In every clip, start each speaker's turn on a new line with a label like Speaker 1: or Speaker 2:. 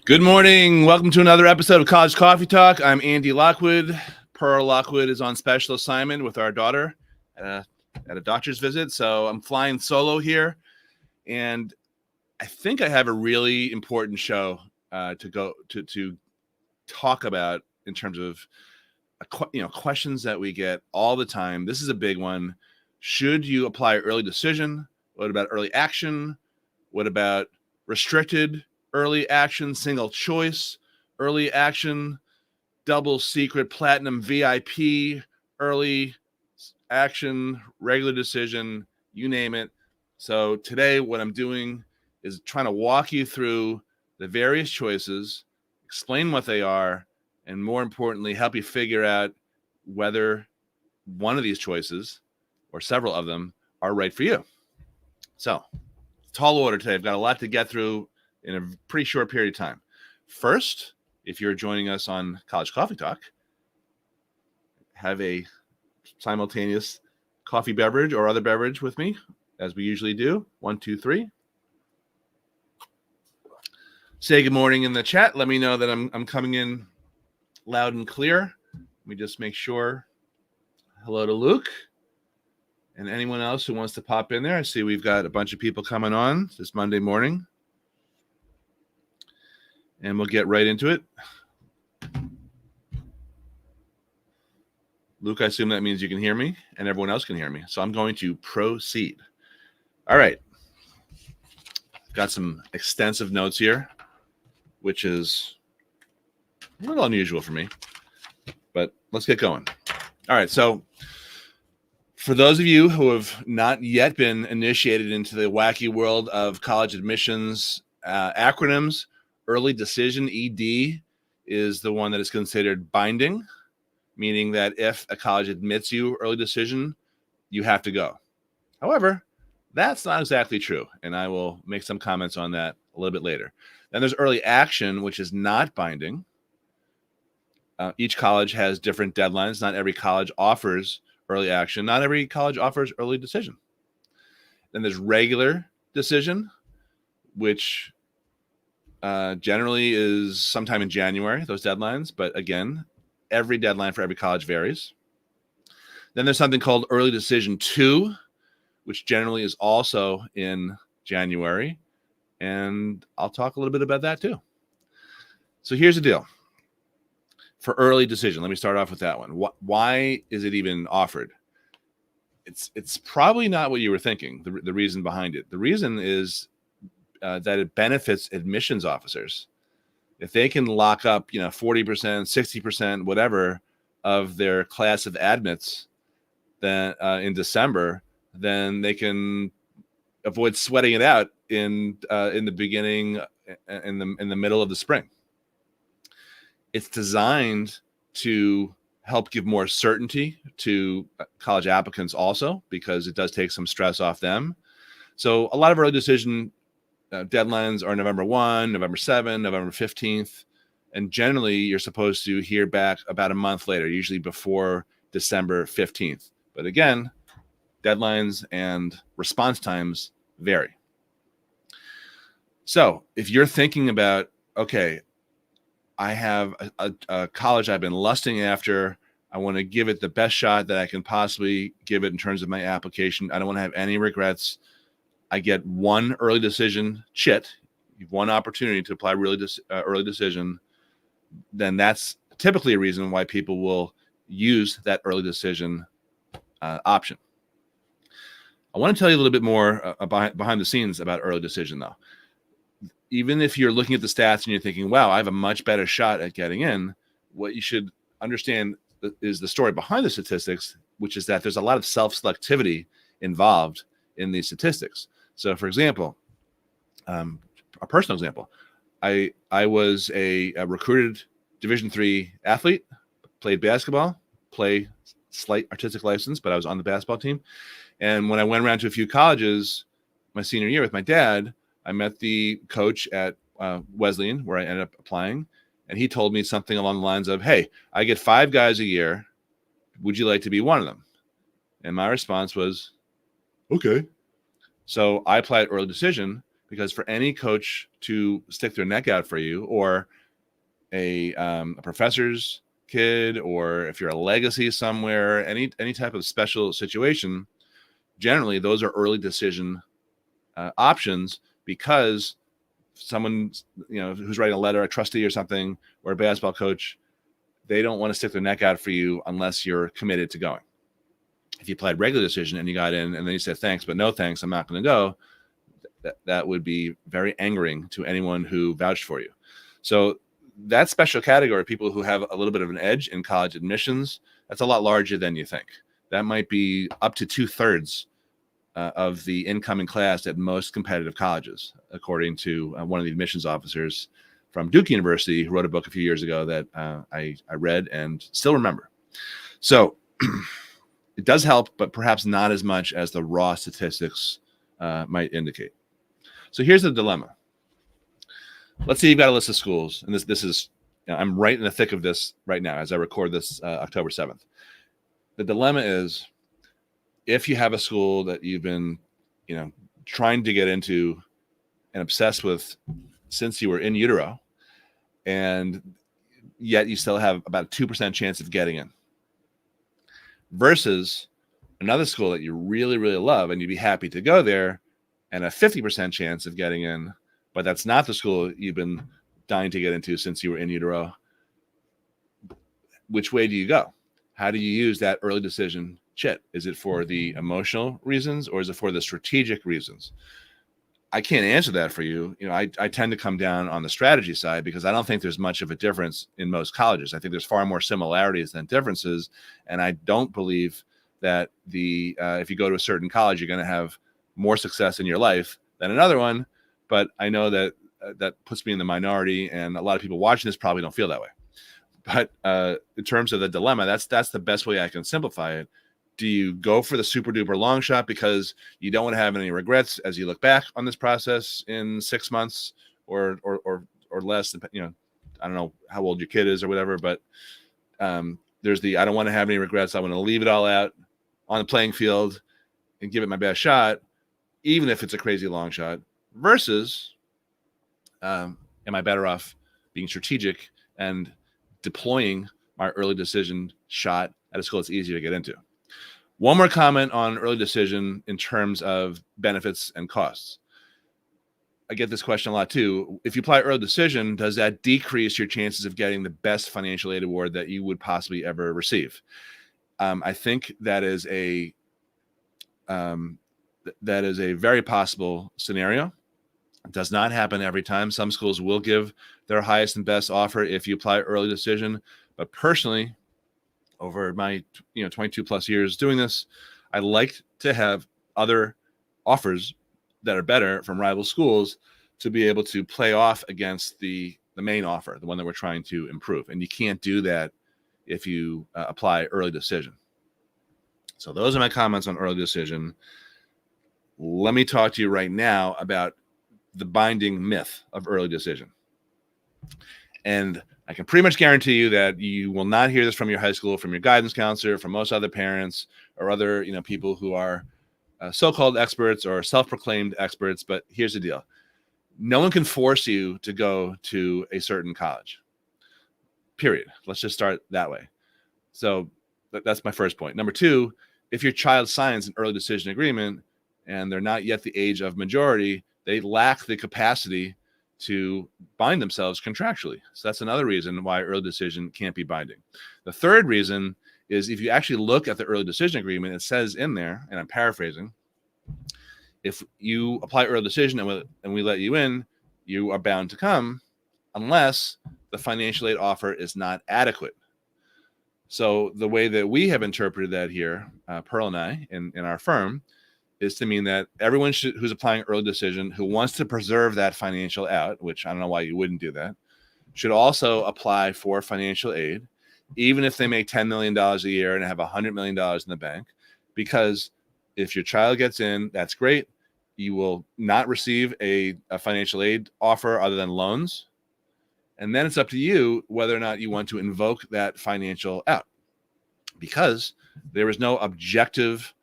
Speaker 1: Good morning. Welcome to another episode of College Coffee Talk. I'm Andy Lockwood. Pearl Lockwood is on special assignment with our daughter at a doctor's visit. So I'm flying solo here. And I think I have a really important show to talk about in terms of questions that we get all the time. This is a big one. Should you apply early decision? What about early action? What about restricted early action, single choice, early action, double secret, platinum VIP, early action, regular decision, you name it. So today what I'm doing is trying to walk you through the various choices, explain what they are, and more importantly, help you figure out whether one of these choices or several of them are right for you. So, tall order today. I've got a lot to get through in a pretty short period of time. First, if you're joining us on College Coffee Talk, have a simultaneous coffee beverage or other beverage with me, as we usually do. 1, 2, 3. Say good morning in the chat. Let me know that I'm coming in loud and clear. Let me just make sure. Hello to Luke and anyone else who wants to pop in there. I see we've got a bunch of people coming on this Monday morning. And we'll get right into it. Luke, I assume that means you can hear me and everyone else can hear me. So I'm going to proceed. All right. Got some extensive notes here, which is a little unusual for me, but let's get going. All right. So for those of you who have not yet been initiated into the wacky world of college admissions acronyms, early decision, ED, is the one that is considered binding, meaning that if a college admits you early decision, you have to go. However, that's not exactly true, and I will make some comments on that a little bit later. Then there's early action, which is not binding. Each college has different deadlines. Not every college offers early action. Not every college offers early decision. Then there's regular decision, which generally is sometime in January, those deadlines. But again, every deadline for every college varies. Then there's something called early decision 2, which generally is also in January. And I'll talk a little bit about that too. So here's the deal. For early decision, let me start off with that one. Why is it even offered? It's probably not what you were thinking, the reason behind it. The reason is that it benefits admissions officers. If they can lock up, 40%, 60%, whatever of their class of admits then in December, then they can avoid sweating it out in the beginning, in the middle of the spring. It's designed to help give more certainty to college applicants also, because it does take some stress off them. So a lot of early decision deadlines are November 1, November 7, November 15th. And generally, you're supposed to hear back about a month later, usually before December 15th. But again, deadlines and response times vary. So if you're thinking about, okay, I have a college I've been lusting after, I want to give it the best shot that I can possibly give it in terms of my application. I don't want to have any regrets. I get one early decision chit, you've one opportunity to apply early decision, then that's typically a reason why people will use that early decision option. I want to tell you a little bit more behind the scenes about early decision, though. Even if you're looking at the stats and you're thinking, wow, I have a much better shot at getting in, what you should understand is the story behind the statistics, which is that there's a lot of self-selectivity involved in these statistics. So, for example, a personal example, I was a recruited Division III athlete, played basketball, play slight artistic license, but I was on the basketball team. And when I went around to a few colleges my senior year with my dad, I met the coach at Wesleyan, where I ended up applying, and he told me something along the lines of, hey, I get 5 guys a year. Would you like to be one of them? And my response was, okay. So I applied early decision because for any coach to stick their neck out for you, or a professor's kid, or if you're a legacy somewhere, any type of special situation, generally those are early decision options, because someone, who's writing a letter, a trustee or something, or a basketball coach, they don't want to stick their neck out for you unless you're committed to going. If you applied regular decision and you got in and then you said, thanks, but no thanks, I'm not going to go, that would be very angering to anyone who vouched for you. So that special category, people who have a little bit of an edge in college admissions, that's a lot larger than you think. That might be up to 2/3 of the incoming class at most competitive colleges, according to one of the admissions officers from Duke University, who wrote a book a few years ago that I read and still remember. So it does help, but perhaps not as much as the raw statistics might indicate. So here's the dilemma. Let's say you've got a list of schools, and this is, I'm right in the thick of this right now as I record this October 7th. The dilemma is, if you have a school that you've been, trying to get into and obsessed with since you were in utero, and yet you still have about a 2% chance of getting in, versus another school that you really, really love and you'd be happy to go there, and a 50% chance of getting in, but that's not the school you've been dying to get into since you were in utero. Which way do you go? How do you use that early decision chit? Is it for the emotional reasons, or is it for the strategic reasons? I can't answer that for you. I tend to come down on the strategy side, because I don't think there's much of a difference in most colleges. I think there's far more similarities than differences. And I don't believe that if you go to a certain college, you're going to have more success in your life than another one. But I know that that puts me in the minority, and a lot of people watching this probably don't feel that way. But in terms of the dilemma, that's the best way I can simplify it. Do you go for the super duper long shot because you don't want to have any regrets as you look back on this process in 6 months or less? I don't know how old your kid is or whatever, but there's I don't want to have any regrets. I want to leave it all out on the playing field and give it my best shot, even if it's a crazy long shot, versus am I better off being strategic and deploying my early decision shot at a school that's easier to get into? One more comment on early decision in terms of benefits and costs. I get this question a lot too. If you apply early decision, does that decrease your chances of getting the best financial aid award that you would possibly ever receive? I think that is a very possible scenario. It does not happen every time. Some schools will give their highest and best offer if you apply early decision. But personally, over my 22 plus years doing this, I like to have other offers that are better from rival schools to be able to play off against the main offer, the one that we're trying to improve. And you can't do that if you apply early decision. So those are my comments on early decision. Let me talk to you right now about the binding myth of early decision. And I can pretty much guarantee you that you will not hear this from your high school, from your guidance counselor, from most other parents or other people who are so-called experts or self-proclaimed experts. But here's the deal. No one can force you to go to a certain college, period. Let's just start that way. So that's my first point. Number two, if your child signs an early decision agreement and they're not yet the age of majority, they lack the capacity to bind themselves contractually. So that's another reason why early decision can't be binding. The third reason is, if you actually look at the early decision agreement, it says in there, and I'm paraphrasing, if you apply early decision and we let you in, you are bound to come unless the financial aid offer is not adequate. So the way that we have interpreted that here, Pearl and I, in our firm, is to mean that everyone who's applying early decision, who wants to preserve that financial out, which I don't know why you wouldn't do that, should also apply for financial aid, even if they make $10 million a year and have $100 million in the bank. Because if your child gets in, that's great. You will not receive a financial aid offer other than loans. And then it's up to you whether or not you want to invoke that financial out, because there is no objective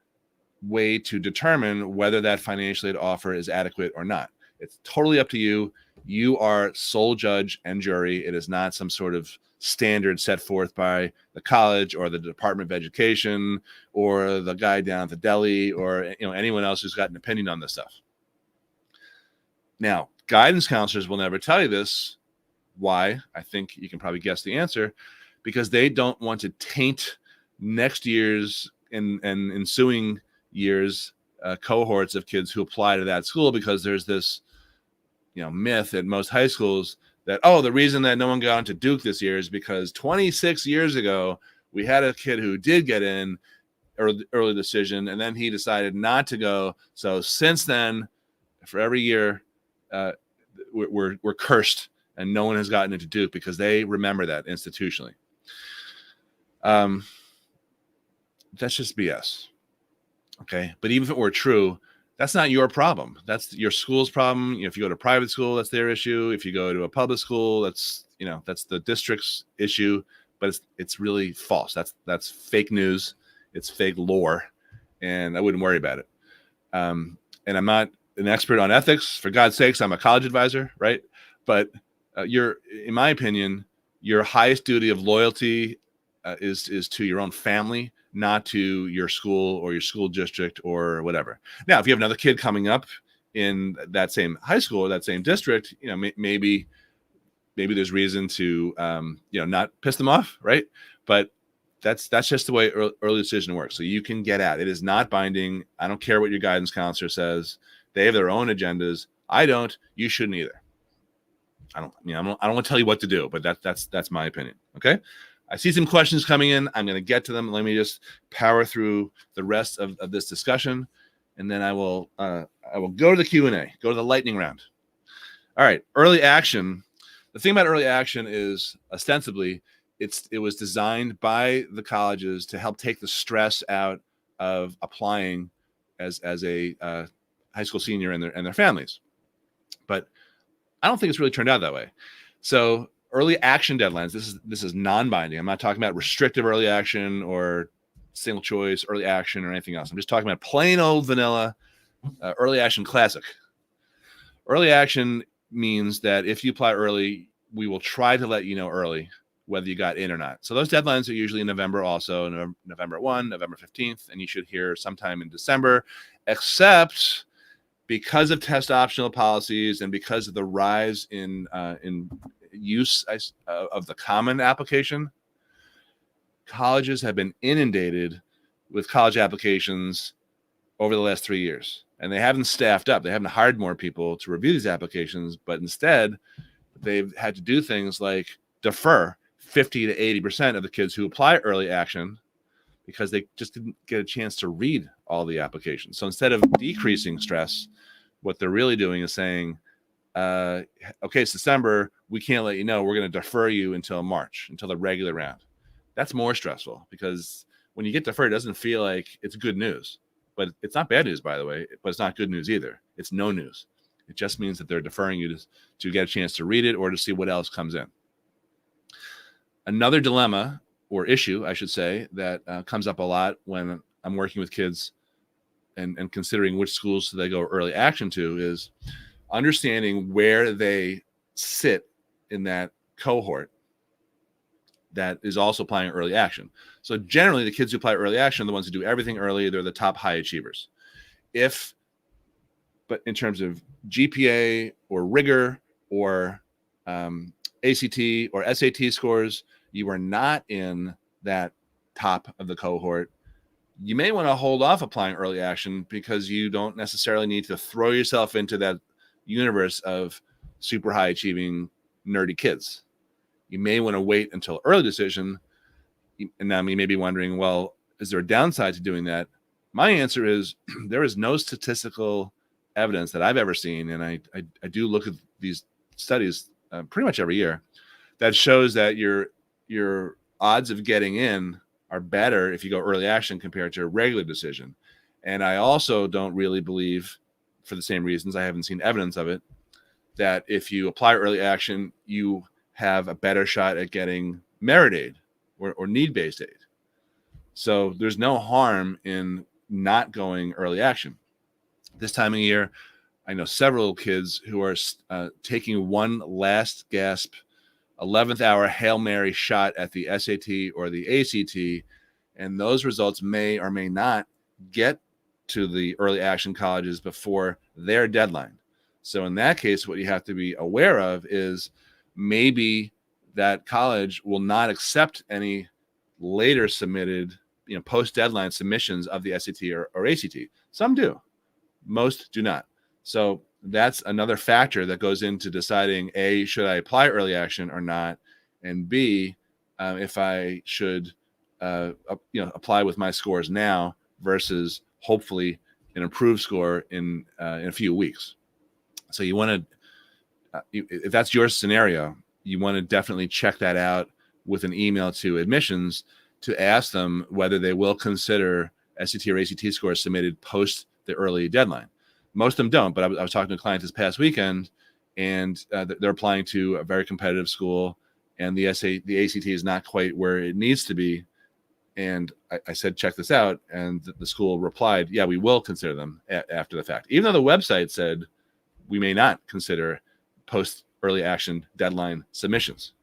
Speaker 1: way to determine whether that financial aid offer is adequate or not. It's totally up to you. You are sole judge and jury. It is not some sort of standard set forth by the college or the Department of Education or the guy down at the deli or anyone else who's got an opinion on this stuff. Now, guidance counselors will never tell you this. Why? I think you can probably guess the answer, because they don't want to taint next year's and ensuing years cohorts of kids who apply to that school, because there's this myth at most high schools that, the reason that no one got into Duke this year is because 26 years ago we had a kid who did get in early decision, and then he decided not to go. So since then, for every year, we're cursed, and no one has gotten into Duke because they remember that institutionally. That's just BS. Okay. But even if it were true, that's not your problem. That's your school's problem. If you go to private school, that's their issue. If you go to a public school, that's the district's issue, but it's really false. That's fake news. It's fake lore, and I wouldn't worry about it. And I'm not an expert on ethics, for God's sakes. I'm a college advisor, right? But in my opinion, your highest duty of loyalty is to your own family, not to your school or your school district or whatever. Now, if you have another kid coming up in that same high school or that same district, maybe there's reason to not piss them off, right? But that's just the way early decision works. So you can get out. It is not binding. I don't care what your guidance counselor says. They have their own agendas. I don't. You shouldn't either. I don't want to tell you what to do, but that's my opinion. Okay. I see some questions coming in. I'm going to get to them. Let me just power through the rest of this discussion, and then I will go to the Q&A, go to the lightning round. All right, early action. The thing about early action is ostensibly it was designed by the colleges to help take the stress out of applying as a high school senior and their families. But I don't think it's really turned out that way. So early action deadlines, this is non-binding. I'm not talking about restrictive early action or single choice early action or anything else. I'm just talking about plain old vanilla early action classic. Early action means that if you apply early, we will try to let you know early whether you got in or not. So those deadlines are usually in November also, November 1, November 15th, and you should hear sometime in December, except because of test optional policies and because of the rise in use of the common application, colleges have been inundated with college applications over the last 3 years, and they haven't staffed up. They haven't hired more people to review these applications, but instead they've had to do things like defer 50 to 80% of the kids who apply early action because they just didn't get a chance to read all the applications. So instead of decreasing stress, what they're really doing is saying, okay, it's December, we can't let you know. We're going to defer you until March, until the regular round. That's more stressful because when you get deferred, it doesn't feel like it's good news. But it's not bad news, by the way, but it's not good news either. It's no news. It just means that they're deferring you to get a chance to read it or to see what else comes in. Another dilemma or issue, I should say, that comes up a lot when I'm working with kids and considering which schools they go early action to is understanding where they sit in that cohort that is also applying early action. So generally, the kids who apply early action are the ones who do everything early. They're the top high achievers. But in terms of GPA or rigor or ACT or SAT scores, you are not in that top of the cohort. You may want to hold off applying early action because you don't necessarily need to throw yourself into that universe of super high achieving nerdy kids. You may want to wait until early decision. And now you may be wondering, well, is there a downside to doing that? My answer is there is no statistical evidence that I've ever seen, and I do look at these studies pretty much every year, that shows that your odds of getting in are better if you go early action compared to a regular decision. And I also don't really believe, for the same reasons, I haven't seen evidence of it, that if you apply early action, you have a better shot at getting merit aid or need-based aid. So there's no harm in not going early action. This time of year, I know several kids who are taking one last gasp 11th hour Hail Mary shot at the SAT or the ACT, and those results may or may not get to the early action colleges before their deadline. So in that case, what you have to be aware of is maybe that college will not accept any later submitted, post deadline submissions of the SAT or ACT. Some do, most do not. So that's another factor that goes into deciding A, should I apply early action or not, and B, if I should apply with my scores now versus hopefully an improved score in a few weeks. So you want to, if that's your scenario, you want to definitely check that out with an email to admissions to ask them whether they will consider SAT or ACT scores submitted post the early deadline. Most of them don't, but I was talking to a client this past weekend, and they're applying to a very competitive school, and the ACT is not quite where it needs to be. And I said, check this out. And the school replied, yeah, we will consider them after the fact. Even though the website said we may not consider post early action deadline submissions.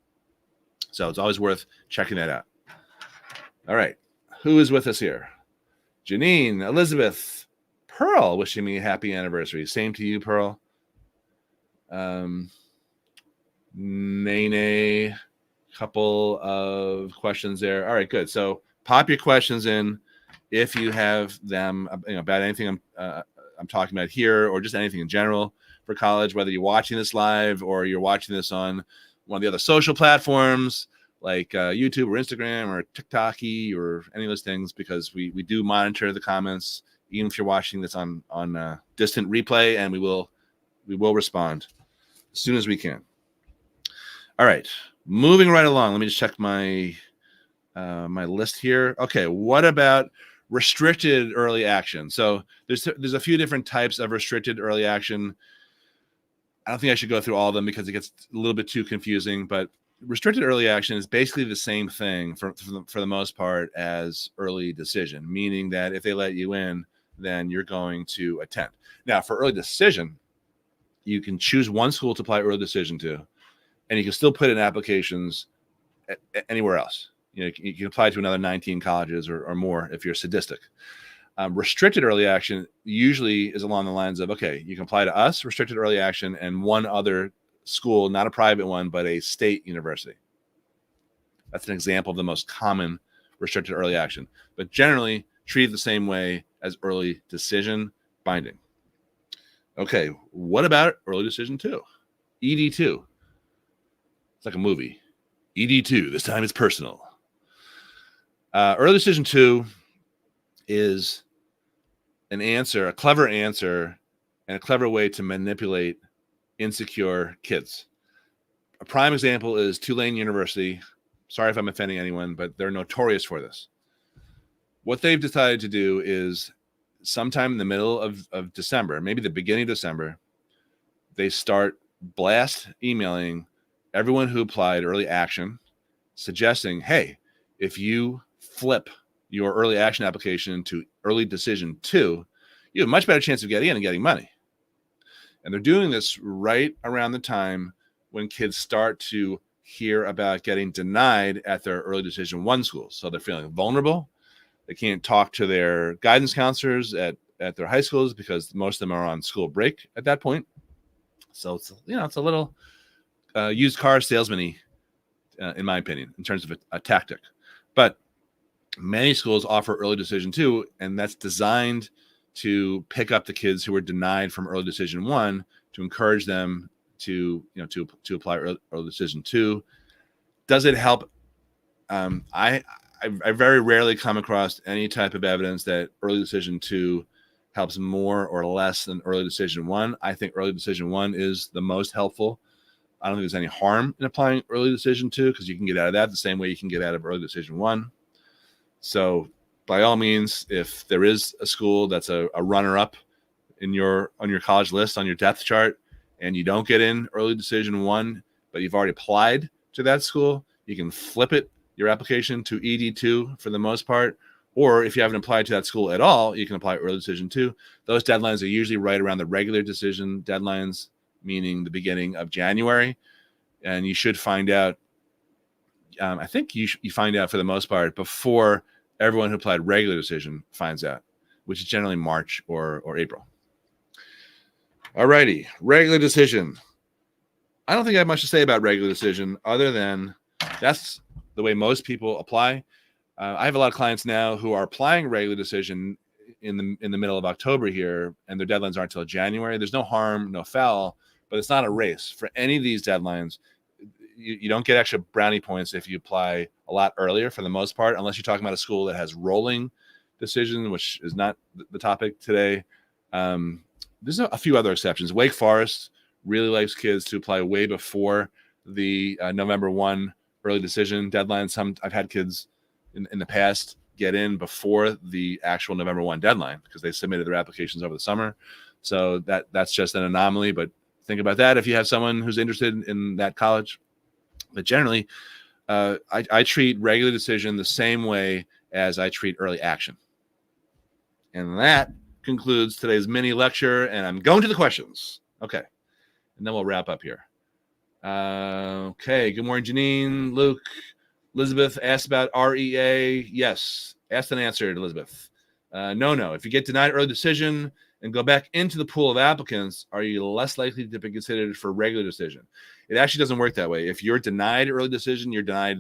Speaker 1: So it's always worth checking that out. All right. Who is with us here? Janine, Elizabeth, Pearl, wishing me a happy anniversary. Same to you, Pearl. Nene, couple of questions there. All right, good. So pop your questions in if you have them about anything I'm talking about here, or just anything in general for college, whether you're watching this live or you're watching this on one of the other social platforms like YouTube or Instagram or TikTok or any of those things, because we do monitor the comments, even if you're watching this on distant replay, and we will respond as soon as we can. All right, moving right along. Let me just check my my list here. Okay, what about restricted early action? So there's a few different types of restricted early action. I don't think I should go through all of them because it gets a little bit too confusing, but restricted early action is basically the same thing for the most part as early decision, meaning that if they let you in, then you're going to attend. Now, for early decision, you can choose one school to apply early decision to, and you can still put in applications anywhere else. You can apply to another 19 colleges or more if you're sadistic. Restricted early action usually is along the lines of, okay, you can apply to us, restricted early action, and one other school, not a private one, but a state university. That's an example of the most common restricted early action, but generally treated the same way as early decision binding. Okay, what about early decision 2? ED2. It's like a movie. ED2, this time it's personal. Early decision 2 is an answer, a clever answer, and a clever way to manipulate insecure kids. A prime example is Tulane University. Sorry if I'm offending anyone, but they're notorious for this. What they've decided to do is sometime in the middle of December, maybe the beginning of December, they start blast emailing everyone who applied early action, suggesting, hey, if you flip your early action application to early decision 2, you have a much better chance of getting in and getting money. And they're doing this right around the time when kids start to hear about getting denied at their early decision 1 schools. So they're feeling vulnerable. They can't talk to their guidance counselors at their high schools because most of them are on school break at that point. So it's a little used car salesman-y, in my opinion, in terms of a tactic. But many schools offer early decision 2, and that's designed to pick up the kids who were denied from early decision 1 to encourage them to apply early decision 2. Does it help? I very rarely come across any type of evidence that early decision 2 helps more or less than early decision 1. I think early decision 1 is the most helpful. I don't think there's any harm in applying early decision 2 because you can get out of that the same way you can get out of early decision 1. So by all means, if there is a school that's a runner-up on your college list, on your depth chart, and you don't get in early decision 1, but you've already applied to that school, you can flip your application to ED2 for the most part, Or if you haven't applied to that school at all, you can apply early decision too. Those deadlines are usually right around the regular decision deadlines, meaning the beginning of January. And you should find out, I think you find out for the most part before everyone who applied regular decision finds out, which is generally March or April. All righty, regular decision. I don't think I have much to say about regular decision other than that's the way most people apply. I have a lot of clients now who are applying regular decision in the middle of October here, and their deadlines aren't until January. There's no harm, no foul, but it's not a race for any of these deadlines. You don't get extra brownie points if you apply a lot earlier for the most part, unless you're talking about a school that has rolling decision, which is not the topic today. There's a few other exceptions. Wake Forest really likes kids to apply way before the November 1 early decision deadline. I've had kids in the past get in before the actual November 1 deadline because they submitted their applications over the summer. So that's just an anomaly, but think about that if you have someone who's interested in that college. But generally, I treat regular decision the same way as I treat early action. And that concludes today's mini lecture, and I'm going to the questions. Okay. And then we'll wrap up here. Okay. Good morning, Janine, Luke. Elizabeth asked about REA. Yes. Asked and answered, Elizabeth. No. If you get denied early decision and go back into the pool of applicants, are you less likely to be considered for regular decision? It actually doesn't work that way. If you're denied early decision, you're denied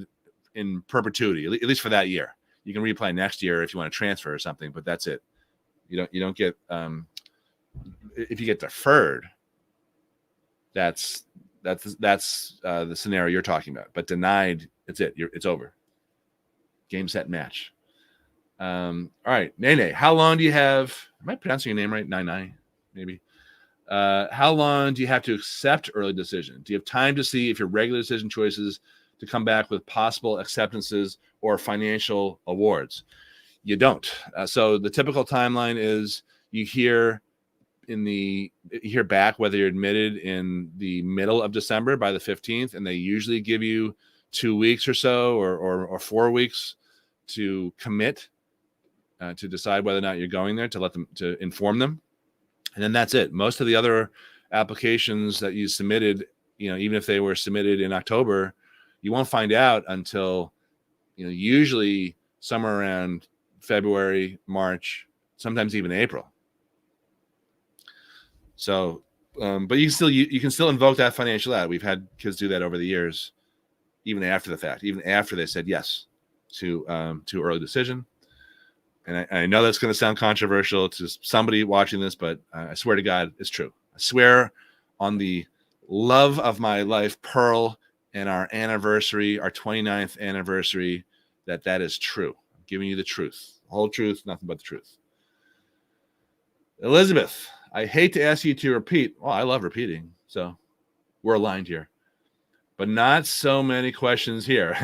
Speaker 1: in perpetuity, at least for that year. You can reapply next year if you want to transfer or something, but that's it. You don't get if you get deferred, that's the scenario you're talking about. But denied, it's it. It's over. Game, set, match. All right, Nene, how long do you have? Am I pronouncing your name right? Nine, maybe. How long do you have to accept early decision? Do you have time to see if your regular decision choices to come back with possible acceptances or financial awards? You don't. So the typical timeline is you hear back whether you're admitted in the middle of December by the 15th, and they usually give you 2 weeks or so or 4 weeks to commit to decide whether or not you're going there, to inform them. And then that's it. Most of the other applications that you submitted, even if they were submitted in October, you won't find out until, usually somewhere around February, March, sometimes even April. So, but you can still invoke that financial aid. We've had kids do that over the years, even after the fact, even after they said yes to early decision. And I know that's going to sound controversial to somebody watching this, but I swear to God, it's true. I swear on the love of my life, Pearl, and our anniversary, our 29th anniversary, that is true. I'm giving you the truth. The whole truth, nothing but the truth. Elizabeth, I hate to ask you to repeat. Well, I love repeating, so we're aligned here. But not so many questions here.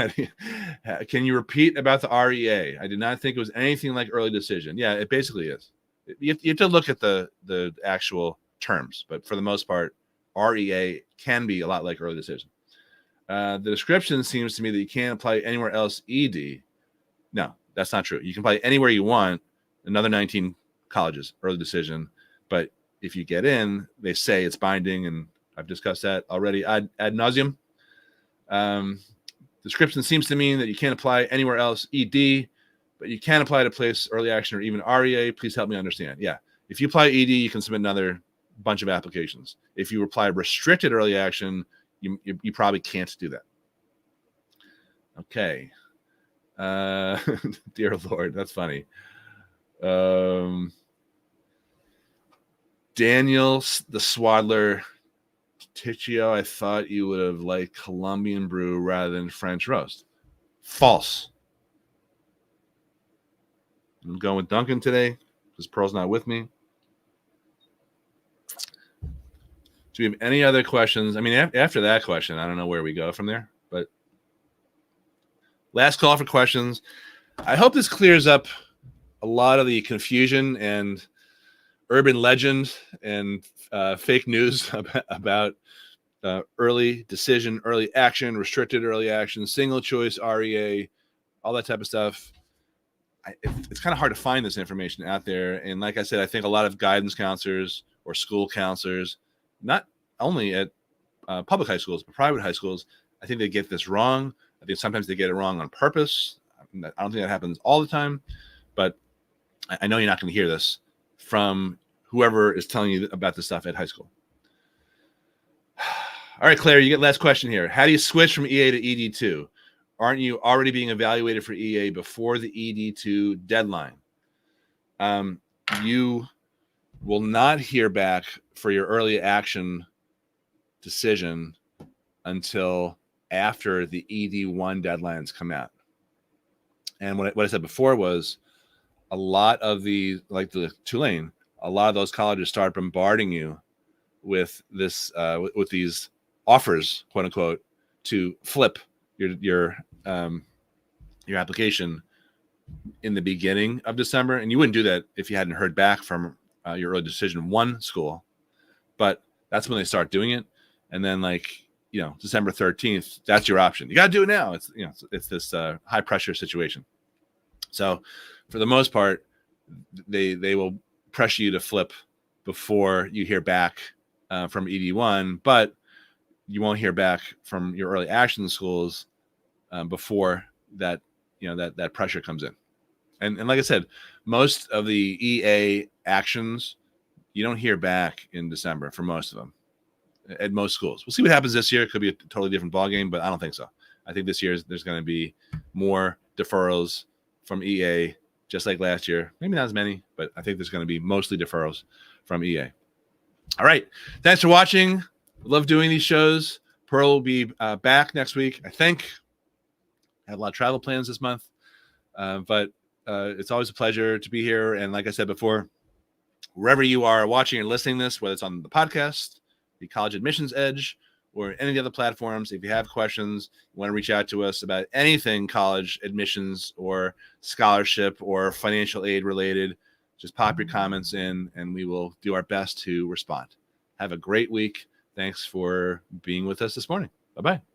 Speaker 1: Can you repeat about the REA? I did not think it was anything like early decision. Yeah, it basically is. You have to look at the actual terms, but for the most part, REA can be a lot like early decision. The description seems to me that you can't apply anywhere else ED. No, that's not true. You can apply anywhere you want, another 19 colleges, early decision. But if you get in, they say it's binding, and I've discussed that already ad nauseum. Description seems to mean that you can't apply anywhere else ED, but you can apply to place early action or even REA. Please help me understand. Yeah, if you apply ED, you can submit another bunch of applications. If you apply restricted early action, you probably can't do that. Okay. Dear Lord, that's funny. Daniel the Swaddler Ticcio, I thought you would have liked Colombian brew rather than French roast. False. I'm going with Duncan today because Pearl's not with me. Do we have any other questions? I mean, after that question, I don't know where we go from there, but last call for questions. I hope this clears up a lot of the confusion and urban legend and fake news about early decision, early action, restricted early action, single choice REA, all that type of stuff. it's kind of hard to find this information out there. And like I said, I think a lot of guidance counselors or school counselors, not only at public high schools, but private high schools, I think they get this wrong. I think sometimes they get it wrong on purpose. I don't think that happens all the time, but I know you're not going to hear this from whoever is telling you about this stuff at high school. All right, Claire, you get last question here. How do you switch from EA to ED2? Aren't you already being evaluated for EA before the ED2 deadline? You will not hear back for your early action decision until after the ED1 deadlines come out. And what I said before was a lot of the Tulane, a lot of those colleges start bombarding you with this, with these offers, quote unquote, to flip your application in the beginning of December. And you wouldn't do that if you hadn't heard back from your early decision one school, but that's when they start doing it. And then December 13th, that's your option. You got to do it now. It's this high pressure situation. So for the most part, they will pressure you to flip before you hear back from ED1, but you won't hear back from your early action schools before that pressure comes in. And like I said, most of the EA actions, you don't hear back in December for most of them at most schools. We'll see what happens this year. It could be a totally different ballgame, but I don't think so. I think this year there's going to be more deferrals from EA, just like last year. Maybe not as many, but I think there's going to be mostly deferrals from EA. All right. Thanks for watching. Love doing these shows. Pearl will be back next week, I think. I have a lot of travel plans this month, but it's always a pleasure to be here. And like I said before, wherever you are watching or listening to this, whether it's on the podcast, the College Admissions Edge, or any of the other platforms, if you have questions, you want to reach out to us about anything college admissions or scholarship or financial aid related, just pop your comments in and we will do our best to respond. Have a great week. Thanks for being with us this morning. Bye-bye.